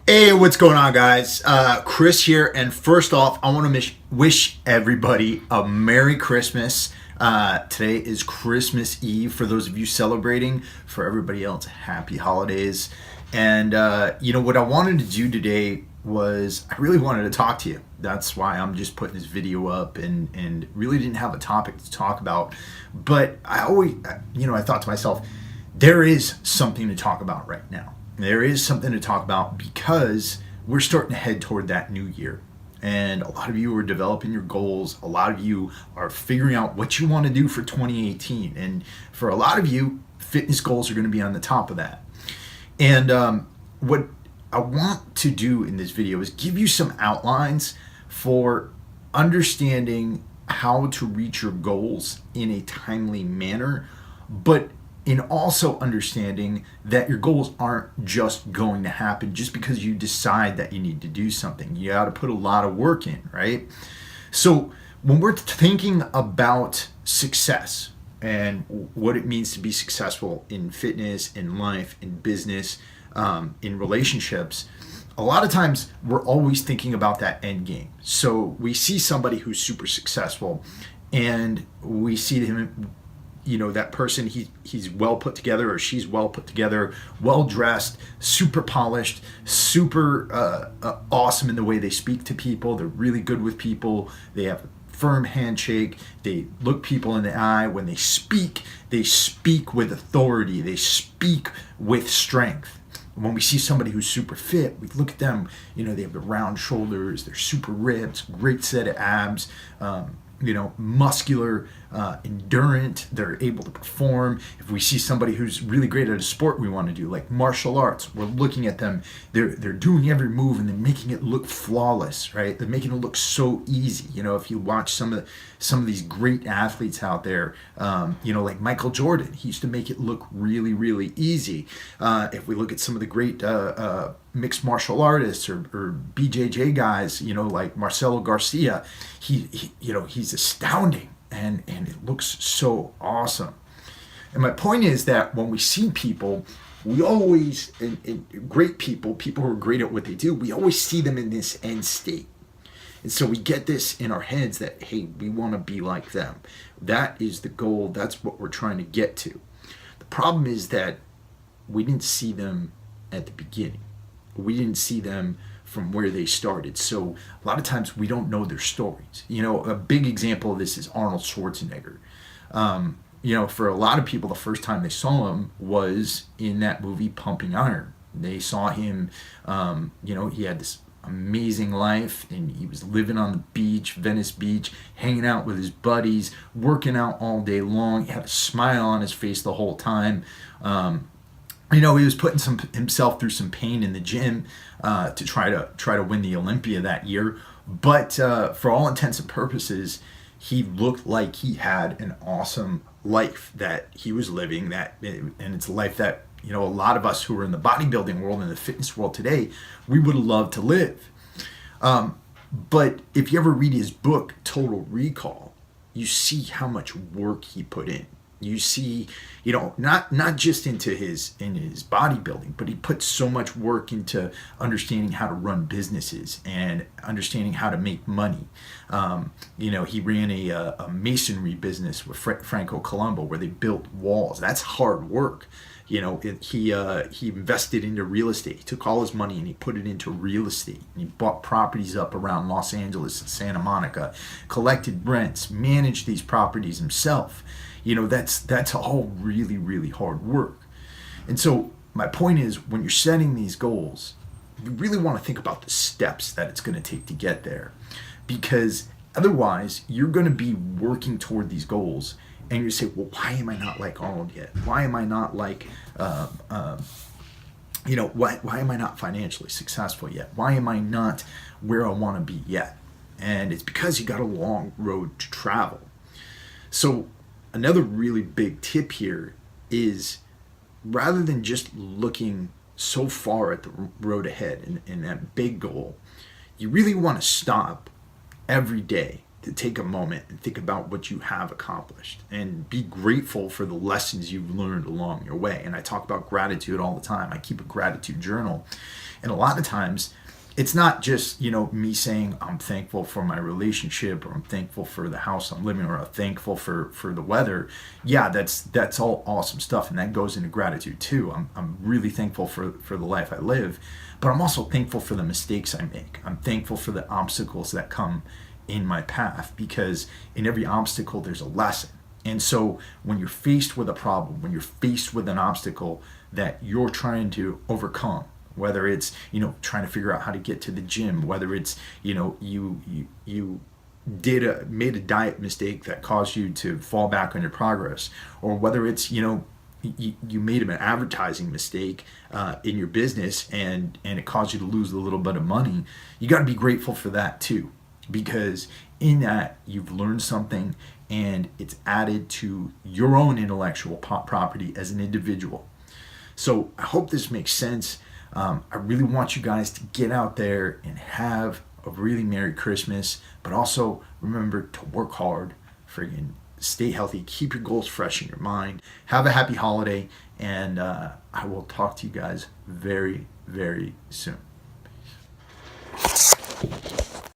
Hey, what's going on, guys? Chris here, and first off, I want to wish everybody a Merry Christmas. Today is Christmas Eve for those of you celebrating. For everybody else, Happy Holidays. And what I wanted to do today was I really wanted to talk to you. That's why I'm just putting this video up, and really didn't have a topic to talk about. But I thought to myself, there is something to talk about right now. There is something to talk about because we're starting to head toward that new year. And a lot of you are developing your goals. A lot of you are figuring out what you want to do for 2018. And for a lot of you, fitness goals are going to be on the top of that. And what I want to do in this video is give you some outlines for understanding how to reach your goals in a timely manner, but in also understanding that your goals aren't just going to happen just because you decide that you need to do something. You got to put a lot of work in, right? So when we're thinking about success and what it means to be successful in fitness, in life, in business, in relationships, a lot of times we're always thinking about that end game. So we see somebody who's super successful and we see him, that person, he's well put together, or she's well put together, well dressed, super polished, super awesome in the way they speak to people. They're really good with people. They have a firm handshake. They look people in the eye. When they speak with authority. They speak with strength. When we see somebody who's super fit, we look at them, they have the round shoulders, they're super ripped, great set of abs, muscular, endurant, they're able to perform. If we see somebody who's really great at a sport we want to do, like martial arts, we're looking at them, they're doing every move and they're making it look flawless, right? They're making it look so easy. If you watch some of these great athletes out there, like Michael Jordan, he used to make it look really, really easy. If we look at some of the great mixed martial artists or BJJ guys, like Marcelo Garcia, he's astounding and it looks so awesome. And my point is that when we see people, we always, and great people who are great at what they do, we always see them in this end state. And so we get this in our heads that, hey, we want to be like them. That is the goal. That's what we're trying to get to. The problem is that we didn't see them at the beginning. We didn't see them from where they started. So a lot of times we don't know their stories. A big example of this is Arnold Schwarzenegger. For a lot of people, the first time they saw him was in that movie Pumping Iron. They saw him, he had this amazing life and he was living on the beach, Venice Beach, hanging out with his buddies, working out all day long. He had a smile on his face the whole time. He was putting himself through some pain in the gym to try to win the Olympia that year. But for all intents and purposes, he looked like he had an awesome life that he was living. And it's a life that a lot of us who are in the bodybuilding world and the fitness world today, we would love to live. But if you ever read his book, Total Recall, you see how much work he put in. You see, not just in his bodybuilding, but he put so much work into understanding how to run businesses and understanding how to make money. He ran a masonry business with Franco Colombo where they built walls. That's hard work. He invested into real estate. He took all his money and he put it into real estate. And he bought properties up around Los Angeles and Santa Monica, collected rents, managed these properties himself. That's all really, really hard work. And so my point is, when you're setting these goals, you really want to think about the steps that it's going to take to get there. Because otherwise, you're going to be working toward these goals and you say, well, why am I not like Arnold yet? Why am I not like, why am I not financially successful yet? Why am I not where I want to be yet? And it's because you got a long road to travel. So another really big tip here is, rather than just looking so far at the road ahead and that big goal, you really want to stop every day to take a moment and think about what you have accomplished and be grateful for the lessons you've learned along your way. And I talk about gratitude all the time. I keep a gratitude journal. And a lot of times, it's not just, me saying I'm thankful for my relationship, or I'm thankful for the house I'm living in, or I'm thankful for the weather. Yeah, that's all awesome stuff, and that goes into gratitude too. I'm really thankful for the life I live, but I'm also thankful for the mistakes I make. I'm thankful for the obstacles that come in my path, because in every obstacle there's a lesson. And so when you're faced with a problem, when you're faced with an obstacle that you're trying to overcome, whether it's trying to figure out how to get to the gym, whether it's you made a diet mistake that caused you to fall back on your progress, or whether it's you made an advertising mistake in your business and it caused you to lose a little bit of money, you got to be grateful for that too, because in that you've learned something and it's added to your own intellectual property as an individual. So I hope this makes sense. I really want you guys to get out there and have a really Merry Christmas, but also remember to work hard, friggin' stay healthy, keep your goals fresh in your mind, have a happy holiday, and I will talk to you guys very, very soon.